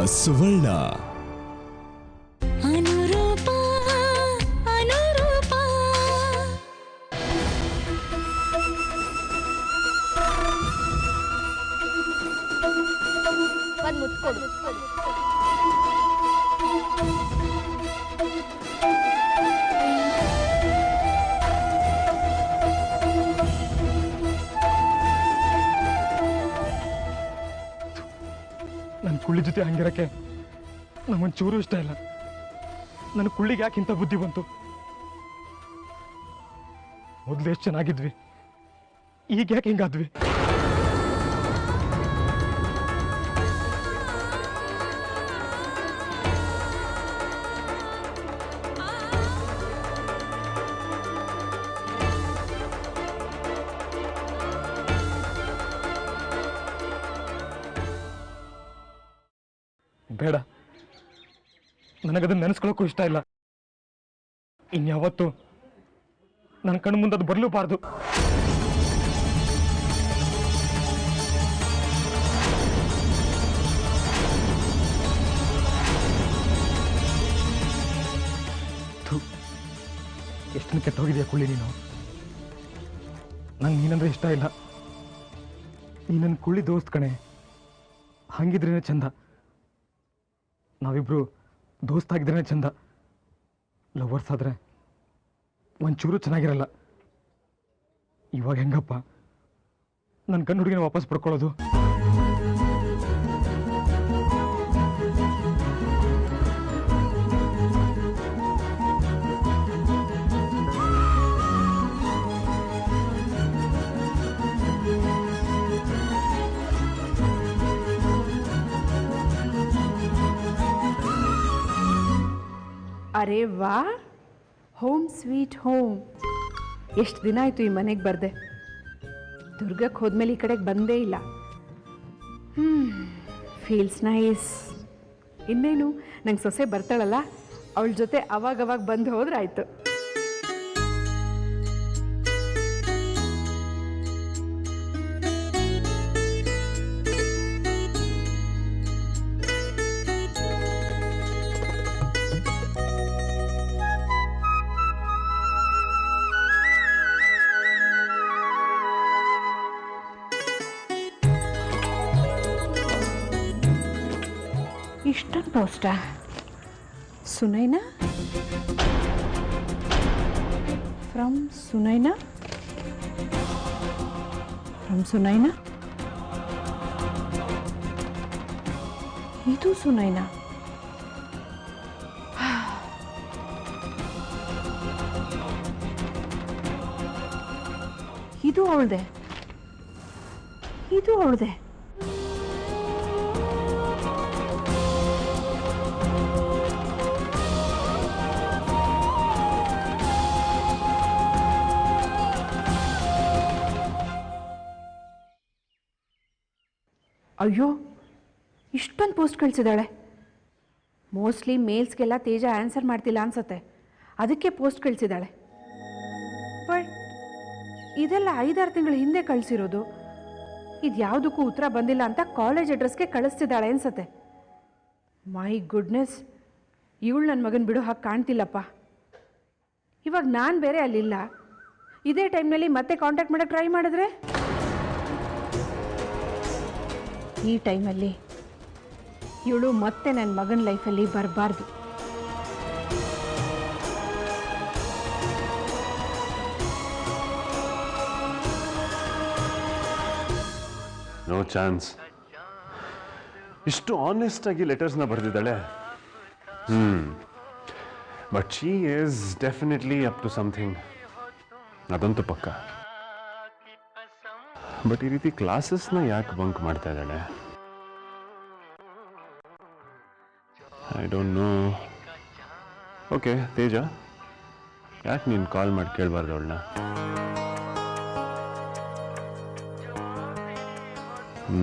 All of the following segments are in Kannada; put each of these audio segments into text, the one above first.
ಸುವರ್ಣ. ನನ್ನ ಕುಳ್ಳಿ ಜೊತೆ ಹಂಗಿರಕ್ಕೆ ನಮಗೊಂಚೂರು ಇಷ್ಟ ಇಲ್ಲ. ನನ್ನ ಕುಳ್ಳಿಗೆ ಯಾಕಿಂತ ಬುದ್ಧಿ ಬಂತು? ಮೊದಲು ಎಷ್ಟು ಚೆನ್ನಾಗಿದ್ವಿ, ಈಗ ಯಾಕೆ ಹಿಂಗಾದ್ವಿ? ಬೇಡ, ನನಗದನ್ನು ನೆನೆಸ್ಕೊಳ್ಳೋಕ್ಕೂ ಇಷ್ಟ ಇಲ್ಲ. ಇನ್ಯಾವತ್ತು ನನ್ನ ಕಣ್ಣು ಮುಂದೆ ಅದು ಬರಲೂಬಾರ್ದು. ಎಷ್ಟು ಕೆಟ್ಟೋಗಿದೆಯಾ ಕುಳ್ಳಿ ನೀನು. ನಂಗೆ ನೀನಂದ್ರೆ ಇಷ್ಟ ಇಲ್ಲ. ನೀ ನನ್ನ ಕುಳ್ಳಿ ದೋಸ್ತ್ ಕಣೆ, ಹಂಗಿದ್ರೇನೆ ಚಂದ. ನಾವಿಬ್ರು ದೋಸ್ತಾಗಿದ್ರೇ ಚಂದ. ಲವರ್ಸ್ ಆದ್ರೆ ಒಂಚೂರು ಚೆನ್ನಾಗಿರಲ್ಲ. ಇವಾಗ ಹೆಂಗಪ್ಪ ನನ್ನ ಗಂಡು ಹುಡುಗಿನ ವಾಪಸ್ ಪಡ್ಕೊಳ್ಳೋದು? ಅರೆ ವಾ, ಹೋಮ್ ಸ್ವೀಟ್ ಹೋಮ್. ಎಷ್ಟು ದಿನ ಆಯಿತು ಈ ಮನೆಗೆ ಬರದೆ. ದುರ್ಗಕ್ಕೆ ಹೋದ್ಮೇಲೆ ಈ ಕಡೆಗೆ ಬಂದೇ ಇಲ್ಲ. Feels nice. ಇನ್ನೇನು ನಂಗೆ ಸೊಸೆ ಬರ್ತಾಳಲ್ಲ, ಅವಳ ಜೊತೆ ಅವಾಗವಾಗ ಬಂದು ಹೋದ್ರೆ ಆಯಿತು. ಇಷ್ಟೊಂದು ಪೋಸ್ಟಾ? Sunaina from Sunaina, from Sunaina. ಇದು ಸುನೈನಾ. ಇದು ಅವಳದೆ, ಇದು ಅವಳದೆ. ಅಯ್ಯೋ, ಇಷ್ಟೊಂದು ಪೋಸ್ಟ್ ಕಳಿಸಿದ್ದಾಳೆ. ಮೋಸ್ಟ್ಲಿ ಮೇಲ್ಸ್ಗೆಲ್ಲ ತೇಜ ಆನ್ಸರ್ ಮಾಡ್ತಿಲ್ಲ ಅನ್ಸತ್ತೆ, ಅದಕ್ಕೆ ಪೋಸ್ಟ್ ಕಳಿಸಿದ್ದಾಳೆ. ಬಟ್ ಇದೆಲ್ಲ 5-6 ತಿಂಗಳ ಹಿಂದೆ ಕಳಿಸಿರೋದು. ಇದು ಯಾವುದಕ್ಕೂ ಉತ್ತರ ಬಂದಿಲ್ಲ ಅಂತ ಕಾಲೇಜ್ ಅಡ್ರೆಸ್ಗೆ ಕಳಿಸ್ತಿದ್ದಾಳೆ ಅನ್ಸತ್ತೆ. ಮೈ ಗುಡ್ನೆಸ್, ಇವಳು ನನ್ನ ಮಗನ ಬಿಡೋ ಹಾಗೆ ಕಾಣ್ತಿಲ್ಲಪ್ಪ. ಇವಾಗ ನಾನು ಬೇರೆ ಅಲ್ಲಿಲ್ಲ. ಇದೇ ಟೈಮ್ನಲ್ಲಿ ಮತ್ತೆ ಕಾಂಟ್ಯಾಕ್ಟ್ ಮಾಡೋಕ್ಕೆ ಟ್ರೈ ಮಾಡಿದ್ರೆ, ಈ ಟೈಮಲ್ಲಿ ಇವಳು ಮತ್ತೆ ನನ್ನ ಮಗನ ಲೈಫಲ್ಲಿ ಬರಬಾರ್ದು. No chance. ಇಷ್ಟು ಆನೆಸ್ಟ್ ಆಗಿ ಲೆಟರ್ಸ್ನ ಬರೆದಿದ್ದಾಳೆ. But she is definitely up to something, ಅದಂತೂ ಪಕ್ಕ. ಬಟ್ ಈ ರೀತಿ ಕ್ಲಾಸಸ್ನ ಯಾಕೆ ಬಂಕ್ ಮಾಡ್ತಾ ಇದ್ದಾಳೆ? I don't know. ಓಕೆ ತೇಜ, ಯಾಕೆ ನೀನು ಕಾಲ್ ಮಾಡಿ ಕೇಳಬಾರ್ದು ಅವಳನ್ನ?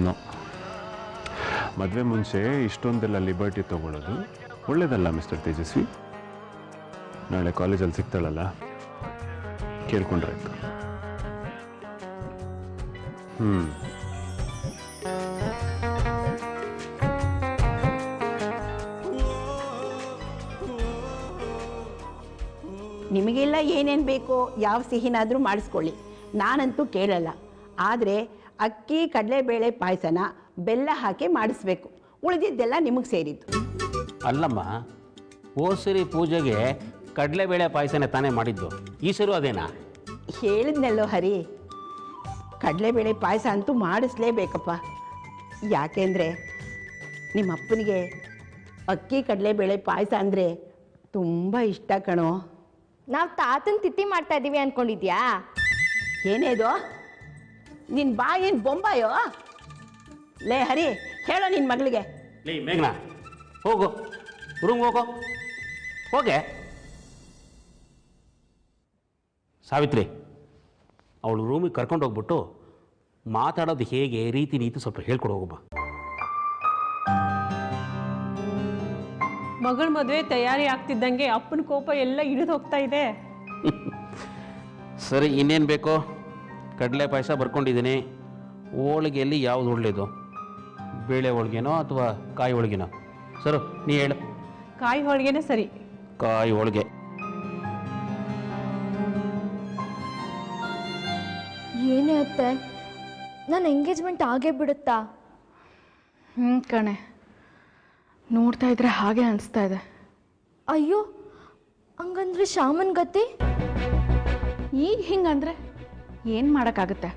ನೋ, ಮದುವೆ ಮುಂಚೆ ಇಷ್ಟೊಂದೆಲ್ಲ ಲಿಬರ್ಟಿ ತಗೊಳ್ಳೋದು ಒಳ್ಳೇದಲ್ಲ ಮಿಸ್ಟರ್ ತೇಜಸ್ವಿ. ನಾಳೆ ಕಾಲೇಜಲ್ಲಿ ಸಿಗ್ತಾಳಲ್ಲ, ಕೇಳ್ಕೊಂಡ್ರೆ ಆಯ್ತು. ನಿಮಗೆಲ್ಲ ಏನೇನು ಬೇಕೋ ಯಾವ ಸಿಹಿನಾದರೂ ಮಾಡಿಸ್ಕೊಳ್ಳಿ, ನಾನಂತೂ ಕೇಳಲ್ಲ. ಆದರೆ ಅಕ್ಕಿ ಕಡಲೆಬೇಳೆ ಪಾಯಸನ ಬೆಲ್ಲ ಹಾಕಿ ಮಾಡಿಸ್ಬೇಕು, ಉಳಿದಿದ್ದೆಲ್ಲ ನಿಮಗೆ ಸೇರಿದ್ದು. ಅಲ್ಲಮ್ಮ, ಹೋದ ಸರಿ ಪೂಜೆಗೆ ಕಡಲೆಬೇಳೆ ಪಾಯಸನೇ ತಾನೇ ಮಾಡಿದ್ದು, ಈ ಸರಿ ಅದೇನಾ? ಹೇಳಿದ್ನಲ್ಲೋ ಹರಿ, ಕಡಲೆಬೇಳೆ ಪಾಯಸ ಅಂತೂ ಮಾಡಿಸ್ಲೇಬೇಕಪ್ಪ. ಯಾಕೆಂದರೆ ನಿಮ್ಮ ಅಪ್ಪನಿಗೆ ಅಕ್ಕಿ ಕಡಲೆಬೇಳೆ ಪಾಯಸ ಅಂದರೆ ತುಂಬ ಇಷ್ಟ ಕಣೋ. ನಾವು ತಾತನ ತಿಥಿ ಮಾಡ್ತಾ ಇದ್ದೀವಿ ಅಂದ್ಕೊಂಡಿದ್ಯಾ? ಏನೇದು ನಿನ್ನ ಬಾಯೇನು ಬೊಂಬಾಯೋ? ಲೇ ಹರಿ, ಹೇಳೋ ನಿನ್ನ ಮಗಳಿಗೆ. ಲೇ ಮೇಘನಾ, ಹೋಗು ರೂಮ್ಗೆ ಹೋಗೋ, ಹೋಗೆ. ಸಾವಿತ್ರಿ, ಅವಳು ರೂಮಿಗೆ ಕರ್ಕೊಂಡು ಹೋಗ್ಬಿಟ್ಟು ಮಾತಾಡೋದು ಹೇಗೆ, ರೀತಿ ನೀತಿ ಸ್ವಲ್ಪ ಹೇಳ್ಕೊಡು ಹೋಗಮ್ಮ. ಮಗಳ ಮದುವೆ ತಯಾರಿ ಆಗ್ತಿದ್ದಂಗೆ ಅಪ್ಪನ ಕೋಪ ಎಲ್ಲ ಇಳಿದು ಹೋಗ್ತಾ ಇದೆ. ಸರಿ, ಇನ್ನೇನು ಬೇಕೋ? ಕಡಲೆ ಪಾಯಸ ಬರ್ಕೊಂಡಿದ್ದೀನಿ. ಹೋಳಿಗೆಯಲ್ಲಿ ಯಾವುದು ಒಳ್ಳೆಯದು? ಬೇಳೆ ಹೋಳಿಗೆನೋ ಅಥವಾ ಕಾಯಿ ಹೋಳಿಗೆನೋ? ಸರು, ನೀ ಹೇಳು. ಕಾಯಿ ಹೋಳಿಗೆನೇ ಸರಿ. ಕಾಯಿ ಹೋಳಿಗೆ. ಏನೇ ಅತ್ತೆ, ನನ್ನ ಎಂಗೇಜ್ಮೆಂಟ್ ಆಗೇ ಬಿಡುತ್ತಾ? ಕಣೆ, ನೋಡ್ತಾ ಇದ್ರೆ ಹಾಗೆ ಅನಿಸ್ತಾ ಇದೆ. ಅಯ್ಯೋ, ಹಂಗಂದ್ರೆ ಶಾಮನ್ ಗತಿ? ಈಗ ಹಿಂಗಂದ್ರೆ ಏನು ಮಾಡೋಕ್ಕಾಗುತ್ತೆ?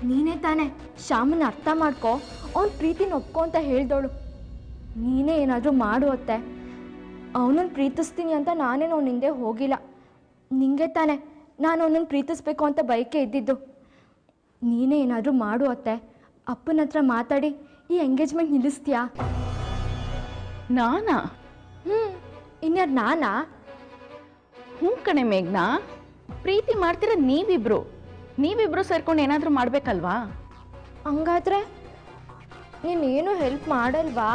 ನೀನೇ ತಾನೆ ಶಾಮನ್ ಅರ್ಥ ಮಾಡ್ಕೊ, ಅವನ ಪ್ರೀತಿನ ಒಪ್ಕೊ ಅಂತ ಹೇಳ್ದೋಳು. ನೀನೇ ಏನಾದರೂ ಮಾಡು ಅತ್ತೆ. ಅವನನ್ನು ಪ್ರೀತಿಸ್ತೀನಿ ಅಂತ ನಾನೇನು ಅವನ ಹಿಂದೆ ಹೋಗಿಲ್ಲ. ನಿಂಗೆ ತಾನೆ ನಾನು ಅವನನ್ನು ಪ್ರೀತಿಸ್ಬೇಕು ಅಂತ ಬಯಕೆ ಇದ್ದಿದ್ದು. ನೀನೇ ಏನಾದರೂ ಮಾಡು ಅತ್ತೆ. ಅಪ್ಪನ ಹತ್ರ ಮಾತಾಡಿ ಈ ಎಂಗೇಜ್ಮೆಂಟ್ ನಿಲ್ಲಿಸ್ತೀಯಾ? ನಾನಾ? ಇನ್ಯಾರು ನಾನಾ? ಹ್ಞೂ ಕಣೆ ಮೇಘ್ನಾ, ಪ್ರೀತಿ ಮಾಡ್ತೀರ ನೀವಿಬ್ರು ಸೇರ್ಕೊಂಡು ಏನಾದರೂ ಮಾಡಬೇಕಲ್ವಾ? ಹಂಗಾದ್ರೆ ನೀನೇನು ಹೆಲ್ಪ್ ಮಾಡಲ್ವಾ?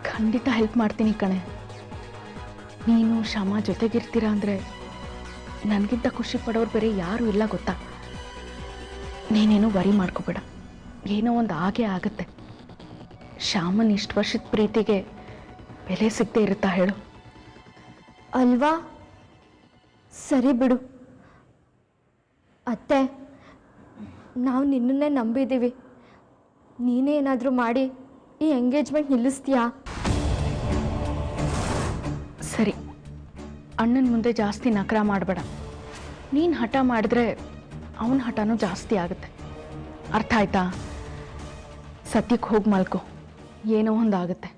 ಖಂಡಿತ ಹೆಲ್ಪ್ ಮಾಡ್ತೀನಿ ಕಣೆ. ನೀನು ಶ್ಯಾಮ ಜೊತೆಗಿರ್ತೀರಾ ಅಂದರೆ ನನಗಿಂತ ಖುಷಿ ಪಡೋರು ಬೇರೆ ಯಾರೂ ಇಲ್ಲ ಗೊತ್ತಾ. ನೀನೇನು ವರಿ ಮಾಡ್ಕೋಬೇಡ, ಏನೋ ಒಂದು ಆಗೇ ಆಗುತ್ತೆ. ಶ್ಯಾಮನ್ ಇಷ್ಟು ವರ್ಷದ ಪ್ರೀತಿಗೆ ಬೆಲೆ ಸಿಗದೆ ಇರುತ್ತಾ ಹೇಳು? ಅಲ್ವಾ? ಸರಿ ಬಿಡು ಅತ್ತೆ, ನಾವು ನಿನ್ನನ್ನೇ ನಂಬಿದ್ದೀವಿ. ನೀನೇ ಏನಾದರೂ ಮಾಡಿ ಈ ಎಂಗೇಜ್ಮೆಂಟ್ ನಿಲ್ಲಿಸ್ತೀಯಾ? ಸರಿ, ಅಣ್ಣನ ಮುಂದೆ ಜಾಸ್ತಿ ನಕರ ಮಾಡಬೇಡ. ನೀನು ಹಠ ಮಾಡಿದ್ರೆ ಅವನ ಹಠನೂ ಜಾಸ್ತಿ ಆಗುತ್ತೆ. ಅರ್ಥ ಆಯ್ತಾ? ಸತ್ಯಕ್ಕೆ ಹೋಗಿ ಮಲ್ಕೋ, ಏನೋ ಒಂದಾಗುತ್ತೆ.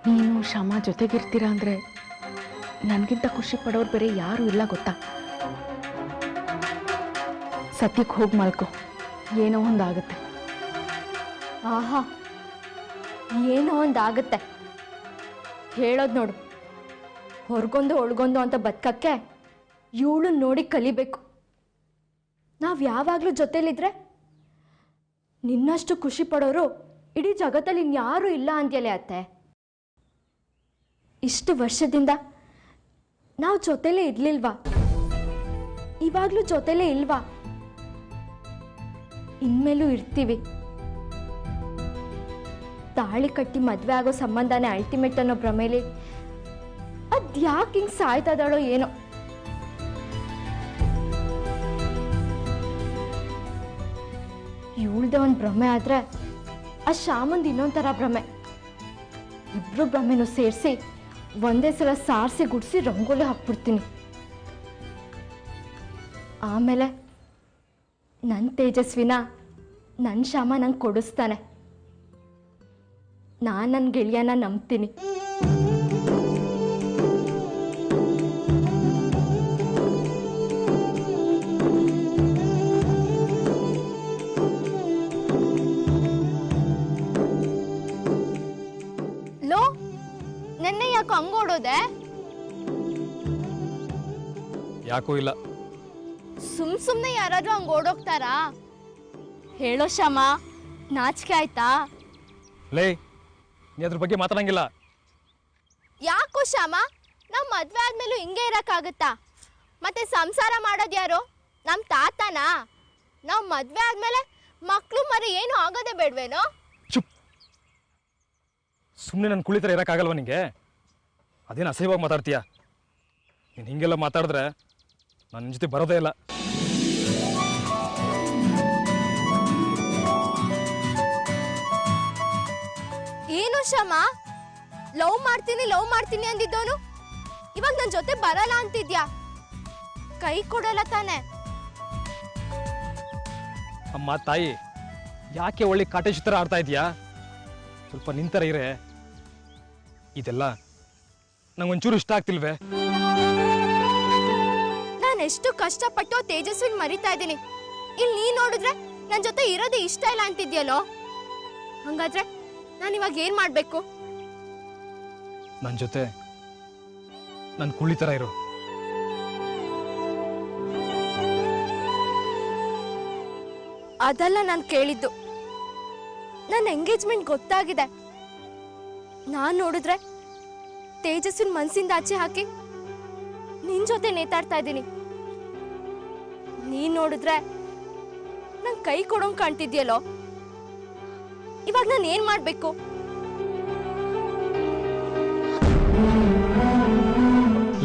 ನೀನು ಶ್ಯಾಮ ಜೊತೆಗಿರ್ತೀರಾ ಅಂದರೆ ನನಗಿಂತ ಖುಷಿ ಪಡೋರು ಬೇರೆ ಯಾರೂ ಇಲ್ಲ ಗೊತ್ತಾ. ಸತ್ಯಕ್ಕೆ ಹೋಗಿ ಮಲ್ಕೋ, ಏನೋ ಒಂದಾಗುತ್ತೆ. ಆಹಾ, ಏನೋ ಒಂದಾಗುತ್ತೆ ಹೇಳೋದು ನೋಡು. ಹೊರಗೊಂದು ಒಳಗೊಂದು ಅಂತ ಬದುಕಕ್ಕೆ ಇವಳು ನೋಡಿ ಕಲಿಬೇಕು. ನಾವು ಯಾವಾಗಲೂ ಜೊತೆಲಿದ್ರೆ ನಿನ್ನಷ್ಟು ಖುಷಿ ಪಡೋರು ಇಡೀ ಜಗತ್ತಲ್ಲಿ ಇನ್ಯಾರೂ ಇಲ್ಲ ಅಂದ್ಯಲೇ ಅತ್ತೆ. ಇಷ್ಟು ವರ್ಷದಿಂದ ನಾವು ಜೊತೆಲೇ ಇರ್ಲಿಲ್ವಾ? ಇವಾಗಲೂ ಜೊತೆಲೇ ಇಲ್ವಾ? ಇನ್ಮೇಲೂ ಇರ್ತೀವಿ. ತಾಳಿ ಕಟ್ಟಿ ಮದುವೆ ಆಗೋ ಸಂಬಂಧನೇ ಅಲ್ಟಿಮೇಟ್ ಅನ್ನೋ ಭ್ರಮೇಲಿ ಅದ್ಯಾಕೆ ಹಿಂಗೆ ಸಾಯ್ತಾ ಇದ್ದಾಳೋ ಏನೋ. ಇವಳ್ದೆ ಒಂದು ಭ್ರಮೆ ಆದ್ರೆ ಆ ಶ್ಯಾಮಂದ್ ಇನ್ನೊಂಥರ ಭ್ರಮೆ. ಇಬ್ರು ಭ್ರಮೆನೂ ಸೇರಿಸಿ ಒಂದೇ ಸಲ ಸಾರಿಸಿ ಗುಡಿಸಿ ರಂಗೋಲಿ ಹಾಕ್ಬಿಡ್ತೀನಿ. ಆಮೇಲೆ ನನ್ನ ತೇಜಸ್ವಿನ ನನ್ನ ಶ್ಯಾಮ ನಂಗೆ ಕೊಡಿಸ್ತಾನೆ. ನಾನು ನನ್ನ ಗೆಳೆಯನ ನಂಬ್ತೀನಿ. ಲೋ, ನೆನ್ನೆ ಯಾಕೋ ಹಂಗೋಡೋದೆ? ಯಾಕೂ ಇಲ್ಲ. ಸುಮ್ನೆ ಯಾರಾದ್ರೂ ಹಂಗ್ ಓಡೋಗ್ತಾರಾ? ಹೇಳೋ ಶ್ಯಾಮ, ನಾಚಿಕೆ ಆಯ್ತಾ? ಲೇ, ನೀ ಅದ್ರ ಬಗ್ಗೆ ಮಾತಾಡಂಗಿಲ್ಲ. ಯಾಕೋ ಶ್ಯಾಮ, ನಾವು ಮದ್ವೆ ಆದ್ಮೇಲೂ ಹಿಂಗೆ ಇರಕ್ಕಾಗತ್ತಾ? ಮತ್ತೆ ಸಂಸಾರ ಮಾಡೋದು ಯಾರು? ನಮ್ಮ ತಾತನಾ? ನಾವು ಮದ್ವೆ ಆದ್ಮೇಲೆ ಮಕ್ಕಳು ಮರಿ ಏನು ಆಗೋದೇ ಬೇಡವೇನೋ? ಚುಪ್. ಸುಮ್ಮನೆ ನನ್ನ ಕುಳಿತರ ಇರೋಕ್ಕಾಗಲ್ವ ನಿಂಗೆ? ಅದೇನು ಅಸಹ್ಯವಾಗಿ ಮಾತಾಡ್ತೀಯ? ನೀನು ಹಿಂಗೆಲ್ಲ ಮಾತಾಡಿದ್ರೆ ನಾನು ನಿನ್ನ ಜೊತೆ ಬರೋದೇ ಇಲ್ಲ. ಏನು ಶ್ಯಾಮ, ಲವ್ ಮಾಡ್ತೀನಿ ಅಂದಿದ್ದವನು ಇವಾಗ ನನ್ನ ಜೊತೆ ಬರಲ್ಲ ಅಂತಿದ್ಯಾ? ಕೈ ಕೊಡಲ್ಲ ತಾನೆ? ಅಮ್ಮ ತಾಯಿ, ಯಾಕೆ ಒಳ್ಳೆ ಕಾಟೇಶ್ ಥರ ಆಡ್ತಾ ಇದೀಯಾ? ಸ್ವಲ್ಪ ನಿಂತರ ಇರೇ. ಇದೆಲ್ಲ ನಂಗೊಂಚೂರು ಇಷ್ಟ ಆಗ್ತಿಲ್ವೇ? ನಾನು ಎಷ್ಟು ಕಷ್ಟಪಟ್ಟು ತೇಜಸ್ವಿನ್ ಮರಿತಾ ಇದ್ದೀನಿ, ಇಲ್ಲಿ ನೀ ನೋಡಿದ್ರೆ ನನ್ನ ಜೊತೆ ಇರೋದೇ ಇಷ್ಟ ಇಲ್ಲ ಅಂತಿದ್ಯಲ್ಲೋ. ಹಂಗಾದ್ರೆ ನಾನು ಇವಾಗ ಏನ್ ಮಾಡ್ಬೇಕು? ನನ್ನ ಜೊತೆ ನನ್ನ ಕುಳ್ಳಿ ಥರ ಇರು. ಅದಲ್ಲ ನಾನು ಕೇಳಿದ್ದು. ನನ್ನ ಎಂಗೇಜ್ಮೆಂಟ್ ಗೊತ್ತಾಗಿದೆ. ನಾನು ನೋಡಿದ್ರೆ ತೇಜಸ್ವಿನ್ ಮನ್ಸಿಂದ ಆಚೆ ಹಾಕಿ ನಿನ್ ಜೊತೆ ನೇತಾಡ್ತಾ ಇದ್ದೀನಿ. ನೀನ್ ನೋಡಿದ್ರೆ ನಂಗೆ ಕೈ ಕೊಡೋಂಗ್ ಕಾಣ್ತಿದ್ಯಲ್ಲೋ. ಇವಾಗ ನಾನು ಏನ್ ಮಾಡ್ಬೇಕು?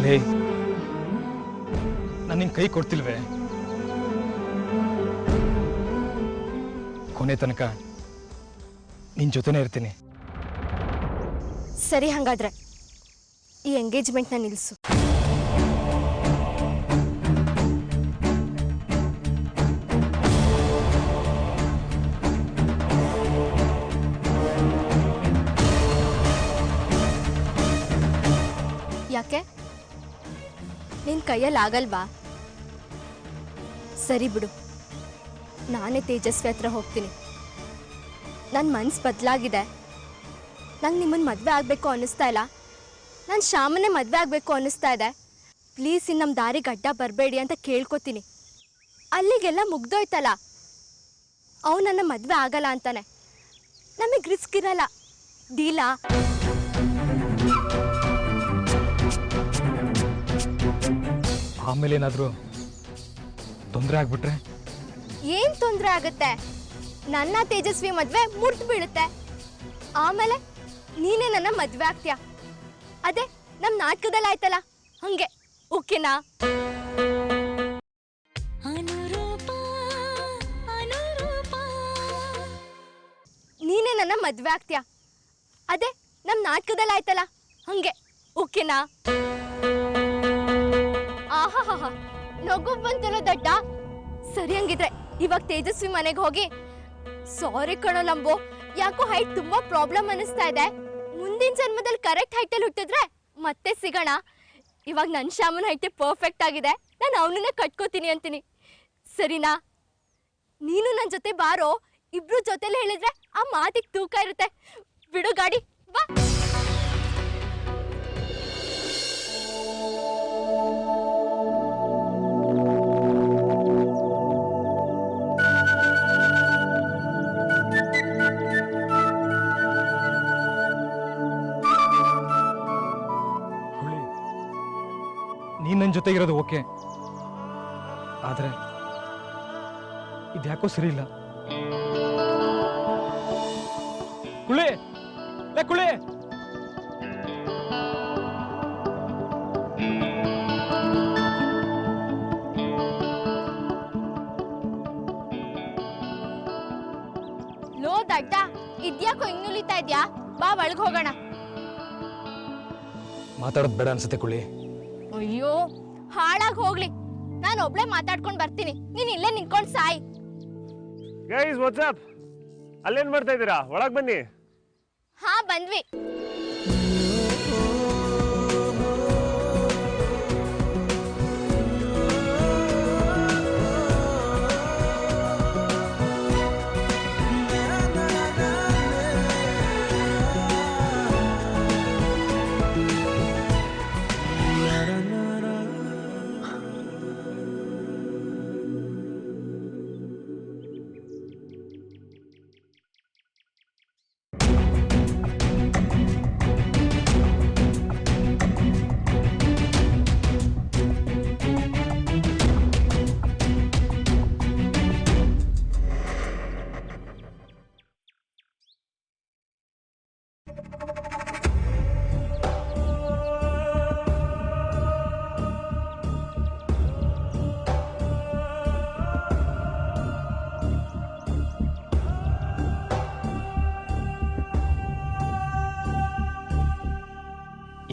ಲೇ, ನಾನು ನಿಂಗೆ ಕೈ ಕೊಡ್ತಿಲ್ವೇ? ಕೊನೆ ತನಕ ನಿನ್ನ ಜೊತೆನೇ ಇರ್ತೀನಿ. ಸರಿ, ಹಂಗಾದ್ರೆ ಈ ಎಂಗೇಜ್ಮೆಂಟ್ನ ನಿಲ್ಲಿಸು. ಯಾಕೆ? ನಿನ್ ಕೈಯಲ್ಲಿ ಆಗಲ್ವಾ? ಸರಿ ಬಿಡು, ನಾನೇ ತೇಜಸ್ವಿ ಹತ್ರ ಹೋಗ್ತೀನಿ. ನನ್ನ ಮನ್ಸು ಬದಲಾಗಿದೆ. ನಂಗೆ ನಿಮ್ಮನ್ನು ಮದುವೆ ಆಗಬೇಕು ಅನ್ನಿಸ್ತಾ ಇಲ್ಲ. ನಾನು ಶ್ಯಾಮನ್ನೇ ಮದುವೆ ಆಗಬೇಕು ಅನ್ನಿಸ್ತಾ ಇದೆ. ಪ್ಲೀಸ್ ಇನ್ನು ನಮ್ಮ ದಾರಿಗೆ ಅಡ್ಡ ಬರಬೇಡಿ ಅಂತ ಕೇಳ್ಕೊತೀನಿ. ಅಲ್ಲಿಗೆಲ್ಲ ಮುಗ್ದೋಯ್ತಲ್ಲ. ಅವು ನನ್ನ ಮದುವೆ ಆಗಲ್ಲ ಅಂತಾನೆ. ನಮಗೆ ರಿಸ್ಕ್ ಇರಲ್ಲ. ಡೀಲಾ? ಆಮೇಲೆ ಏನಾದರೂ ತೊಂದರೆ ಆಗ್ಬಿಟ್ರೆ? ಏನು ತೊಂದರೆ ಆಗುತ್ತೆ? ನನ್ನ ತೇಜಸ್ವಿ ಮದುವೆ ಮುರಿದು ಬೀಳುತ್ತೆ. ಆಮೇಲೆ ನೀನೇ ನನ್ನ ಮದುವೆ ಆಗ್ತೀಯ. ಅದೇ ನಮ್ಮ ನಾಟಕದಲ್ಲಿ ಆಯ್ತಲ್ಲ, ಹಂಗೆ. ಓಕೆನಾ? ನೀನೇ ನನ್ನ ಮದುವೆ ಆಗ್ತೀಯ. ಅದೇ ನಮ್ಮ ನಾಟಕದಲ್ಲಿ ಆಯ್ತಲ್ಲ, ಹಂಗೆ. ಓಕೆನಾ? ಆಹಾ, ನಗು ಬಂತಲ್ಲ ದಡ್ಡ. ಸರಿ, ಹಂಗಿದ್ರೆ ಇವಾಗ ತೇಜಸ್ವಿ ಮನೆಗೆ ಹೋಗಿ, ಸಾರಿ ಕಣೋ ಲಂಬೋ, ಯಾಕೋ ಹೈಟ್ ತುಂಬಾ ಪ್ರಾಬ್ಲಮ್ ಅನಿಸ್ತಾ ಇದೆ. ಮುಂದಿನ ಜನ್ಮದಲ್ಲಿ ಕರೆಕ್ಟ್ ಹೈಟಲ್ಲಿ ಹುಟ್ಟಿದ್ರೆ ಮತ್ತೆ ಸಿಗೋಣ. ಇವಾಗ ನನ್ನ ಶ್ಯಾಮನ ಹೈಟೇ ಪರ್ಫೆಕ್ಟ್ ಆಗಿದೆ. ನಾನು ಅವನನ್ನೇ ಕಟ್ಕೋತೀನಿ ಅಂತೀನಿ. ಸರಿನಾ? ನೀನು ನನ್ನ ಜೊತೆ ಬಾರೋ. ಇಬ್ರು ಜೊತೆಲಿ ಹೇಳಿದ್ರೆ ಆ ಮಾತಿಗೆ ತೂಕ ಇರುತ್ತೆ. ಬಿಡು ಗಾಡಿ, ಬಾ. ನೀನು ನನ್ನ ಜೊತೆ ಇರೋದು ಓಕೆ, ಆದರೆ ಇದ್ಯಾಕೋ ಸರಿ ಇಲ್ಲ. ಕುಳಿ, ಲೇ ಕುಳಿ. ಲೋ ದಡ್ಡ, ಇದ್ಯಾಕೋ ಹಿಂಗುಲಿತಾ ಇದ್ಯಾ? ಬಾ, ಒಳಗೆ ಹೋಗೋಣ. ಮಾತಾಡೋದು ಬೇಡ ಅನ್ಸುತ್ತೆ ಕುಳಿ. ಅಯ್ಯೋ, ಹಾಳಾಗಿ ಹೋಗ್ಲಿ. ನಾನು ಒಬ್ಳೆ ಮಾತಾಡ್ಕೊಂಡು ಬರ್ತೀನಿ. ನೀನ್ ಇಲ್ಲೇ ನಿಂತ್ಕೊಂಡು ಸಾಯ್. ಗೈಸ್, ವಾಟ್ಸ್ಆಪ್ ಅಲ್ಲೇನ್ ಮಾಡ್ತಾ ಇದ್ದೀರಾ? ಒಳಗೆ ಬನ್ನಿ. ಹಾ, ಬಂದ್ವಿ.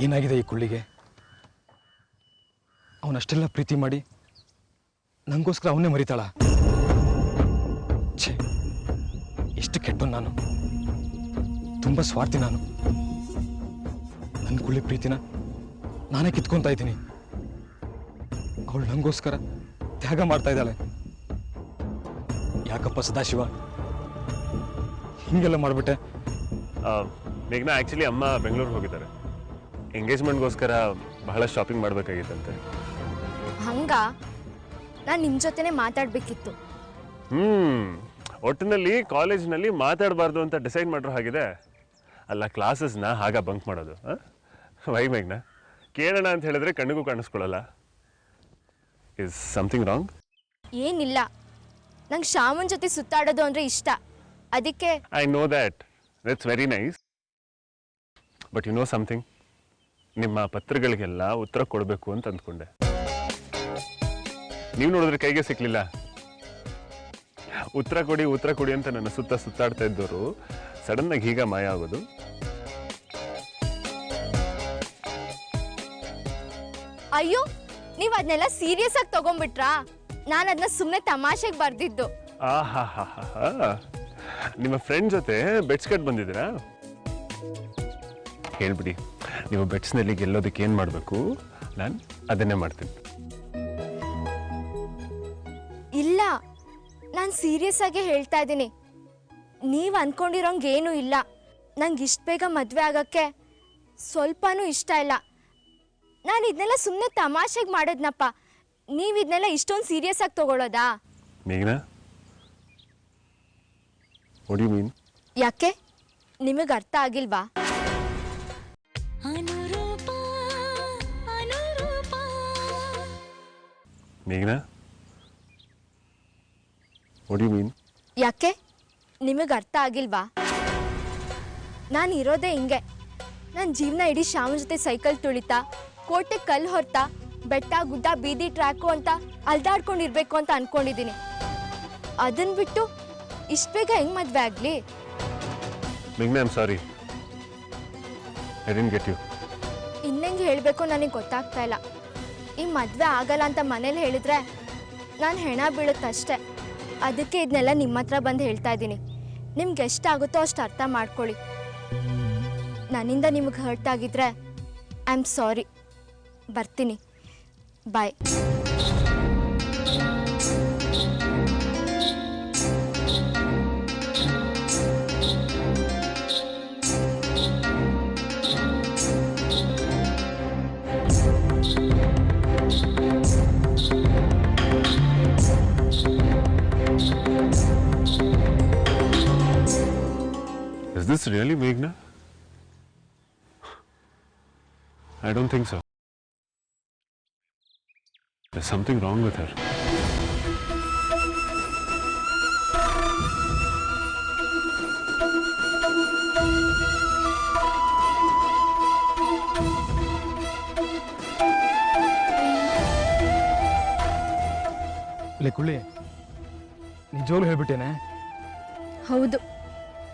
ಏನಾಗಿದೆ ಈ ಕುಳ್ಳಿಗೆ? ಅವನಷ್ಟೆಲ್ಲ ಪ್ರೀತಿ ಮಾಡಿ ನನಗೋಸ್ಕರ ಅವನ್ನೇ ಮರಿತಾಳ? ಛೇ, ಎಷ್ಟು ಕೆಟ್ಟು ನಾನು, ತುಂಬ ಸ್ವಾರ್ಥಿ ನಾನು. ನನ್ನ ಕುಳ್ಳಿ ಪ್ರೀತಿನ ನಾನೇ ಕಿತ್ಕೊತಾ ಇದ್ದೀನಿ. ಅವಳು ನನಗೋಸ್ಕರ ತ್ಯಾಗ ಮಾಡ್ತಾ ಇದ್ದಾಳೆ. ಯಾಕಪ್ಪ ಸದಾಶಿವ ಹಿಂಗೆಲ್ಲ ಮಾಡಿಬಿಟ್ಟೆ? ಮೇಘ್ನಾ, ಆ್ಯಕ್ಚುಲಿ ಅಮ್ಮ ಬೆಂಗಳೂರಿಗೆ ಹೋಗಿದ್ದಾರೆ. ಎಂಗೇಜ್ಮೆಂಟ್ಗೋಸ್ಕರ ಬಹಳ ಶಾಪಿಂಗ್ ಮಾಡಬೇಕಾಗಿತ್ತಂತೆ. ಹಂಗ ನಾನು ನಿಮ್ಮ ಜೊತೆನೇ ಮಾತಾಡಬೇಕಿತ್ತು. ಒಟ್ಟಿನಲ್ಲಿ ಕಾಲೇಜ್ನಲ್ಲಿ ಮಾತಾಡಬಾರ್ದು ಅಂತ ಡಿಸೈಡ್ ಮಾಡಿರೋ ಹಾಗಿದೆ ಅಲ್ಲ. ಕ್ಲಾಸಸ್ನ ಹಾಗ ಬಂಕ್ ಮಾಡೋದು. ವೈ ಮೇಘ್ನಾ? ಕೇಳೋಣ ಅಂತ ಹೇಳಿದ್ರೆ ಕಣ್ಣಿಗೂ ಕಾಣಿಸ್ಕೊಳ್ಳಲ್ಲ. Is something wrong? ಏನಿಲ್ಲ, ನಂಗೆ ಶ್ಯಾಮನ್ ಜೊತೆ ಸುತ್ತಾಡೋದು ಅಂದರೆ ಇಷ್ಟ. ಅದಕ್ಕೆ I know that. That's very nice. But you know something, ನಿಮ್ಮ ಪತ್ರಗಳಿಗೆಲ್ಲ ಉತ್ತರ ಕೊಡಬೇಕು ಅಂತ ಅಂದ್ಕೊಂಡೆ. ನೀವು ನೋಡಿದ್ರೆ ಕೈಗೆ ಸಿಕ್ಲಿಲ್ಲ. ಉತ್ತರ ಕೊಡಿ ಅಂತ ನನ್ನ ಸುತ್ತಾಡ್ತಾ ಇದ್ದವರು ಸಡನ್ ಆಗಿ ಹೀಗ ಮಾಯ ಆಗೋದು. ಅಯ್ಯೋ, ನೀವು ಅದನ್ನೆಲ್ಲ ಸೀರಿಯಸ್ ಆಗಿ ತಗೊಂಡ್ಬಿಟ್ರಾ? ನಾನು ಅದನ್ನ ಸುಮ್ಮನೆ ತಮಾಷೆಗೆ ಬರ್ದಿದ್ದು. ನಿಮ್ಮ ಫ್ರೆಂಡ್ ಜೊತೆ ಬೆಟ್ಸ್ ಕಟ್ ಬಂದಿದ್ದೀರಾ? ಹೇಳ್ಬಿಡಿ, ನೀವು ಬೆಟ್ಸ್ನಲ್ಲಿ ಗೆಲ್ಲೋದಕ್ಕೆ ಏನು ಮಾಡಬೇಕು, ನಾನು ಅದನ್ನೇ ಮಾಡ್ತೀನಿ. ಇಲ್ಲ, ನಾನು ಸೀರಿಯಸ್ ಆಗಿ ಹೇಳ್ತಾ ಇದ್ದೀನಿ. ನೀವು ಅಂದ್ಕೊಂಡಿರೋಂಗೆ ಏನೂ ಇಲ್ಲ. ನಂಗೆ ಇಷ್ಟು ಬೇಗ ಮದುವೆ ಆಗೋಕ್ಕೆ ಸ್ವಲ್ಪನೂ ಇಷ್ಟ ಇಲ್ಲ. ನಾನು ಇದನ್ನೆಲ್ಲ ಸುಮ್ಮನೆ ತಮಾಷೆಗೆ ಮಾಡೋದ್ನಪ್ಪ. ನೀವು ಇದನ್ನೆಲ್ಲ ಇಷ್ಟೊಂದು ಸೀರಿಯಸ್ ಆಗಿ ತಗೊಳ್ಳೋದಾ? ಮೇಘ್ನಾ, ವಾಟ್ ಡು ಯು ಮೀನ್? ಯಾಕೆ, ನಿಮಗೆ ಅರ್ಥ ಆಗಿಲ್ವಾ? ಮೇಘ್ನಾ, ವಾಟ್ ಡು ಯು ಮೀನ್? ಯಾಕೆ, ನಿಮಗೆ ಅರ್ಥ ಆಗಿಲ್ವಾ? ನಾನು ಇರೋದೇ ಹಿಂಗೆ. ನನ್ನ ಜೀವನ ಇಡೀ ಶ್ಯಾಮನ ಜೊತೆ ಸೈಕಲ್ ತುಳಿತಾ, ಕೋಟೆ ಕಲ್ಲು ಹೊರ್ತಾ, ಬೆಟ್ಟ ಗುಡ್ಡ ಬೀದಿ ಟ್ರ್ಯಾಕು ಅಂತ ಅಲ್ದಾಡ್ಕೊಂಡಿರ್ಬೇಕು ಅಂತ ಅನ್ಕೊಂಡಿದ್ದೀನಿ. ಅದನ್ನ ಬಿಟ್ಟು ಇಷ್ಟು ಬೇಗ ಹೆಂಗೆ ಮದುವೆ ಆಗಲಿ? ಮೇಘ್ನಾ, I am sorry, I didn't get you. ಇನ್ನೆಂಗೆ ಹೇಳಬೇಕು ನನಗೆ ಗೊತ್ತಾಗ್ತಾ ಇಲ್ಲ. ಈ ಮದುವೆ ಆಗಲ್ಲ ಅಂತ ಮನೇಲಿ ಹೇಳಿದ್ರೆ ನಾನು ಹೆಣ ಬೀಳುತ್ತಷ್ಟೆ. ಅದಕ್ಕೆ ಇದನ್ನೆಲ್ಲ ನಿಮ್ಮ ಹತ್ರ ಬಂದು ಹೇಳ್ತಾ ಇದ್ದೀನಿ. ನಿಮ್ಗೆ ಎಷ್ಟಾಗುತ್ತೋ ಅಷ್ಟು ಅರ್ಥ ಮಾಡ್ಕೊಳ್ಳಿ. ನನ್ನಿಂದ ನಿಮಗೆ ಹರ್ಟ್ ಆಗಿದ್ರೆ ಐ ಆಮ್ ಸಾರಿ. ಬರ್ತೀನಿ, ಬಾಯ್. Is this really Meghna? I don't think so. There's something wrong with her. ಕುಳ್ಳಿ, ನಿಜವಾಗ್ಲೂ ಹೇಳ್ಬಿಟ್ಟೇನೆ? ಹೌದು.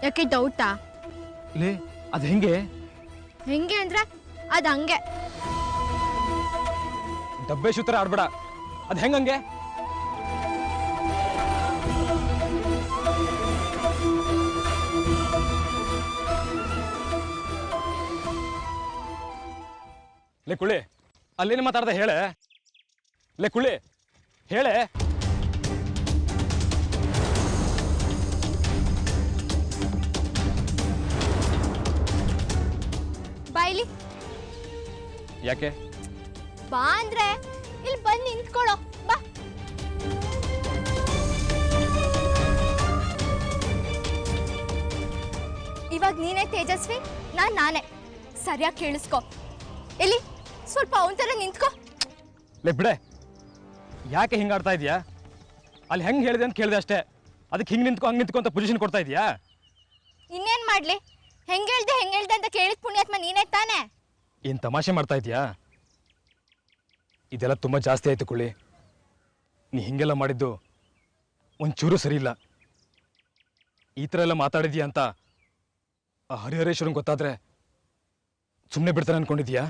ಯಾಕೆ ಡೌಟಾ? ಲೇ, ಅದು ಹೆಂಗೆ? ಹೆಂಗೆ ಅಂದ್ರೆ ಅದು ಹಂಗೆ. ಡಬ್ಬೆ ಶೂತರ ಆಡ್ಬೇಡ. ಅದು ಹೆಂಗಂಗೆ? ಲೇ ಕುಳ್ಳಿ, ಅಲ್ಲೇನು ಮಾತಾಡ್ದೆ ಹೇಳೆ? ಲೇ ಕುಳ್ಳಿ, ಹೇಳೆ. ಬಾಯ್ಲಿ. ಯಾಕೆ? ಬಾ ಅಂದ್ರೆ ಇಲ್ಲಿ ಬಂದು ನಿಂತ್ಕೊಳ್ಳೋ. ಬಾ. ಇವಾಗ ನೀನೇ ತೇಜಸ್ವಿ, ನಾನೇ. ಸರಿಯಾಗಿ ಕೇಳಿಸ್ಕೊ. ಇಲ್ಲಿ ಸ್ವಲ್ಪ ಅವನ ಥರ ನಿಂತ್ಕೋ. ಲೇ ಬಿಡೆ, ಯಾಕೆ ಹಿಂಗೆ ಆಡ್ತಾ ಇದೀಯಾ? ಅಲ್ಲಿ ಹೆಂಗೆ ಹೇಳಿದೆ ಅಂತ ಕೇಳಿದೆ ಅಷ್ಟೇ. ಅದಕ್ಕೆ ಹಿಂಗೆ ನಿಂತ್ಕೊ ಹಂಗೆ ನಿಂತ್ಕೊ ಅಂತ ಪೊಸಿಷನ್ ಕೊಡ್ತಾ ಇದೀಯಾ? ಇನ್ನೇನು ಮಾಡಲಿ? ಹೆಂಗೆ ಹೇಳ್ದೆ ಅಂತ ಕೇಳಿದ ಪುಣ್ಯಾತ್ಮ ನೀನೇ ತಾನೆ. ಏನು ತಮಾಷೆ ಮಾಡ್ತಾ ಇದೀಯಾ? ಇದೆಲ್ಲ ತುಂಬ ಜಾಸ್ತಿ ಆಯ್ತು ಕುಳ್ಳಿ. ನೀ ಹಿಂಗೆಲ್ಲ ಮಾಡಿದ್ದು ಒಂಚೂರು ಸರಿ ಇಲ್ಲ. ಈ ಥರ ಎಲ್ಲ ಮಾತಾಡಿದೀಯ ಅಂತ ಆ ಹರಿಹರೇಶ್ವರನ್ ಗೊತ್ತಾದ್ರೆ ಸುಮ್ಮನೆ ಬಿಡ್ತಾನೆ ಅನ್ಕೊಂಡಿದ್ಯಾ